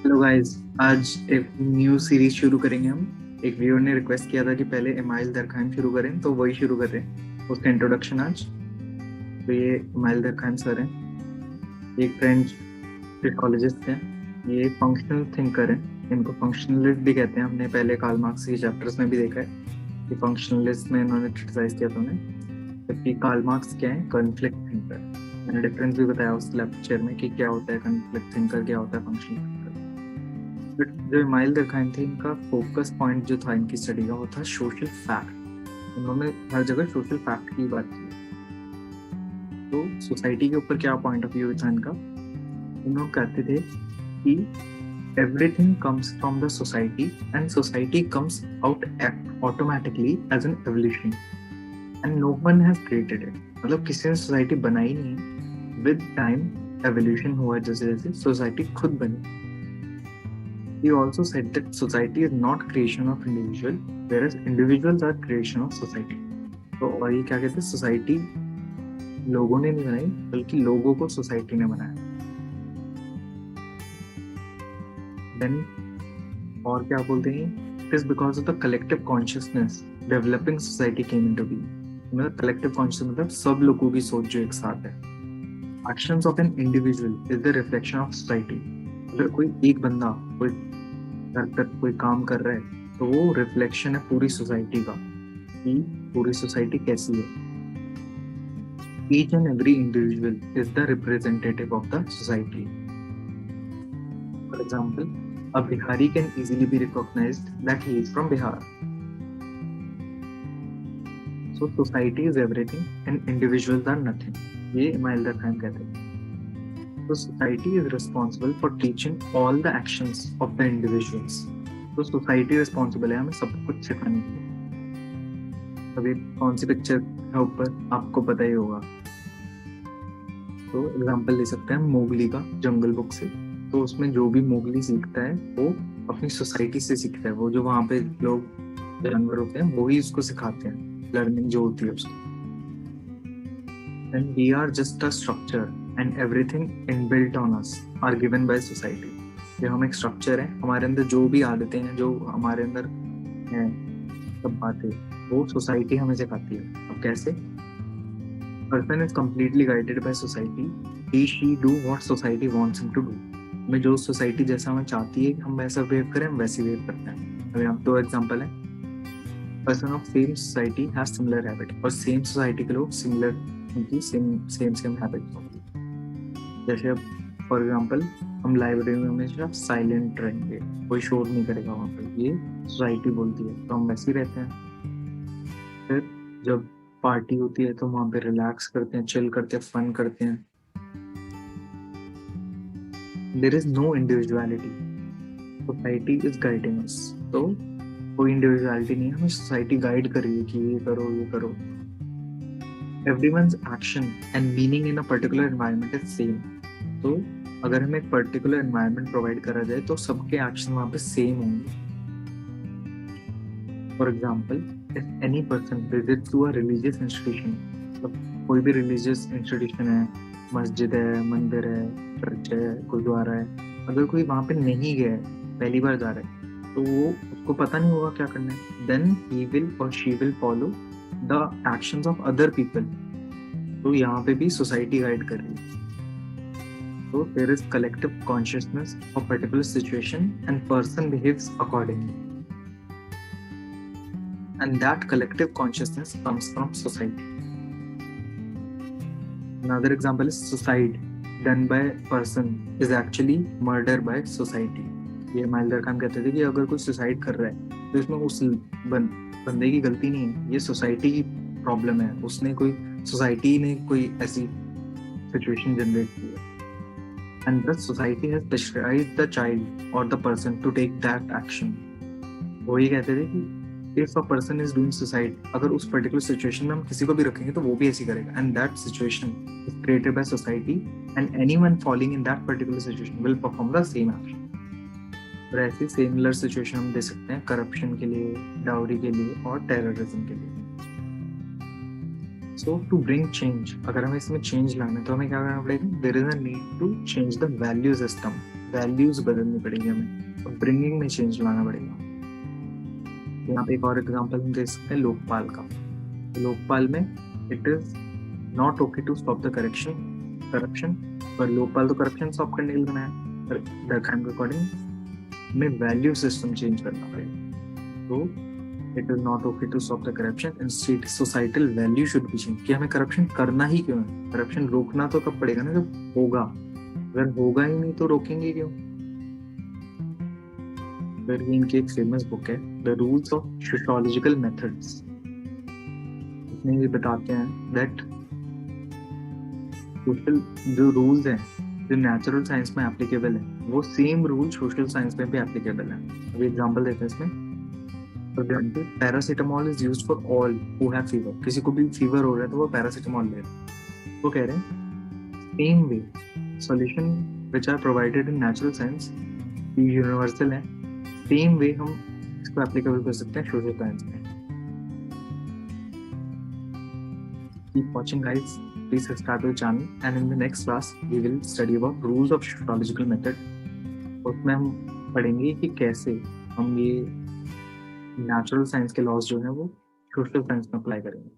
Hello guys, आज एक new series शुरू करेंगे हम। एक व्यूअर ने रिक्वेस्ट किया था कि पहले इमाइल दरखान शुरू करें, तो वही शुरू कर रहे हैं उसका इंट्रोडक्शन आज। तो ये इमाइल दरखान सर हैं, एक फ्रेंच साइकोलॉजिस्ट हैं। ये फंक्शनल थिंकर हैं, इनको फंक्शनलिस्ट भी कहते हैं। हमने पहले कार्ल मार्क्स के चैप्टर्स में भी देखा है कि फंक्शनलिस्ट में इन्होंने क्रिटिसाइज किया था उन्हें। जबकि कार्ल मार्क्स क्या है, कॉन्फ्लिक्ट थिंकर। मैंने डिफरेंस भी बताया उस लेक्चर में कि क्या होता है कॉन्फ्लिक्ट थिंकर, क्या होता है फंक्शनल थिंकर। बट जो इमाइल दरखान थे, इनका फोकस पॉइंट जो था इनकी स्टडी का, वो था सोशल फैक्ट। उन्होंने हर जगह सोशल फैक्ट की बात की। तो सोसाइटी के ऊपर क्या पॉइंट ऑफ व्यू था इनका, इन्होंने कहते थे कि everything comes from the society and society comes out automatically as an evolution and no one has created it. मतलब किसी ने सोसाइटी बनाई नहीं है, विद टाइम एवोल्यूशन हुआ, जैसे जैसे सोसाइटी खुद बनी। He also said that society is not creation of individual, whereas individuals are creation of society. तो और ये क्या कहते हैं, सोसाइटी लोगों ने नहीं बनाई, बल्कि लोगों को सोसाइटी ने बनाया। देन और क्या बोलते हैं, it is because of the collective consciousness developing society came into being. मतलब कलेक्टिव कॉन्शियसनेस मतलब सब लोगों की सोच जो एक साथ है। Actions of an individual is the reflection of society. अगर कोई एक बंदा कोई कोई काम कर रहा है, तो वो रिफ्लेक्शन है पूरी सोसाइटी का कि पूरी सोसाइटी कैसी है। Each and every individual is the representative of the society. For example, a Bihari can easily be recognised that he is from Bihar. So society is everything and individuals are nothing. ये Emile Durkheim कहते हैं। So society is responsible for teaching all the actions of the individuals. तो society responsible है हमें सब कुछ सिखाने के लिए। अभी कौन सी पिक्चर है ऊपर, आपको पता ही होगा। तो एग्जांपल ले सकते हैं मोगली का, जंगल बुक से। तो उसमें जो भी मोगली सीखता है वो अपनी सोसाइटी से सीखता है। वो जो वहाँ पे लोग जानवर होते हैं वही उसको सिखाते हैं, लर्निंग जो होती है उसकी। And we are just a structure and everything inbuilt on us are given by society. ये हम एक स्ट्रक्चर है, हमारे अंदर जो भी आदतें हैं, जो हमारे अंदर हैं, सब बातें वो सोसाइटी हमें सिखाती है। अब कैसे? Person is completely guided by society. He she do what society wants him to do. हमें जो सोसाइटी जैसा हमें चाहती है हम वैसा बिहेव करें, हम वैसे बिहेव करते हैं। अभी हम दो एग्जांपल है। Person of same society has similar habit, और सेम सोसाइटी के लोग सिमिलर, उनकी सेम हैबिट्स होंगी। जैसे अब फॉर एग्जांपल, हम लाइब्रेरी में हमेशा साइलेंट रहेंगे, कोई शोर नहीं करेगा वहाँ पर, ये सोसाइटी बोलती है, तो हम वैसे ही रहते हैं। फिर जब पार्टी होती है तो वहाँ पे रिलैक्स करते हैं, चिल करते हैं, फन करते हैं। There is no individuality, society is guiding us. तो कोई इंडिविजुअलिटी नहीं है, हमें सोसाइटी गाइड कर रही है कि ये करो ये करो। Everyone's action and meaning in a particular environment is same. तो अगर हमें एक पर्टिकुलर एनवायरनमेंट प्रोवाइड करा जाए तो सबके एक्शन वहाँ पे सेम होंगे। For example, if any person visit to a religious institution, मतलब कोई भी रिलीजियस इंस्टीट्यूशन है, मस्जिद है, मंदिर है, चर्च है, गुरुद्वारा है, अगर कोई वहाँ पे नहीं गया है, पहली बार जा रहा है, तो वो उसको पता नहीं होगा क्या करना है। देन ही विल और she will follow the actions of other people. तो यहाँ पे भी सोसाइटी गाइड कर रही है। So there is collective consciousness of particular situation and person behaves accordingly. And that collective consciousness comes from society. Another example is suicide done by person is actually murder by society. ये Emile Durkheim कहते थे कि अगर कोई suicide कर रहा है तो इसमें उस बंदे की गलती नहीं है, ये सोसाइटी की प्रॉब्लम है। उसने कोई, सोसाइटी ने कोई ऐसी सिचुएशन जनरेट की है। And thus society has pressurized the child or the person to take that action. वो ये कहते थे कि if a person is doing suicide, अगर उस particular situation में हम किसी को भी रखेंगे तो वो भी ऐसी करेगा, and that situation is created by society and anyone falling in that particular situation will perform the same action. और ऐसी similar situation हम दे सकते हैं करप्शन के लिए, डाउरी के लिए और टेररिज्म के लिए। So to bring change, अगर हमें इसमें चेंज लाना है तो हमें क्या करना पड़ेगा? There is a need to change the value system. Values बदलनी पड़ेगी हमें, और ब्रिंगिंग में चेंज लाना पड़ेगा। यहाँ पे एक और एग्जांपल हम देख सकते हैं लोकपाल का। लोकपाल में it is not okay to stop the corruption, पर लोकपाल तो करप्शन स्टॉप करने के लिए बनाया, पर दरखाम के अकॉर्डिंग में वैल्यू सिस्टम चेंज करना पड़ेगा। तो it is not okay to stop the corruption, instead societal value should be change, कि हमें करप्शन करना ही क्यों है, करप्शन रोकना तो कब पड़ेगा ना जब होगा, अगर होगा ही नहीं तो रोकेंगे क्यों। फिर इनकी एक फेमस बुक है the rules of sociological methods, इसमें ये बताते हैं दैट सोशल जो रूल्स हैं जो नेचुरल साइंस में एप्लीकेबल है वो सेम रूल सोशल साइंस में भी एप्लीकेबल है। अभी एग्जांपल देते हैं इसमें। For example paracetamol is used for all who have fever, किसी को भी फीवर हो रहा है तो वो पैरासीटामोल ले रहे हैं। वो कह रहे हैं same way solution which are provided in natural science universal है, सेम वे हम इसको एप्लीकेबल कर सकते हैं सोशल साइंस में। Keep watching guys, please subscribe to the channel, and in the next class we will study about rules of sociological method। उसमें हम पढ़ेंगे कि कैसे हम ये नेचुरल साइंस के लॉज जो हैं वो सोशल साइंस में अप्लाई करेंगे।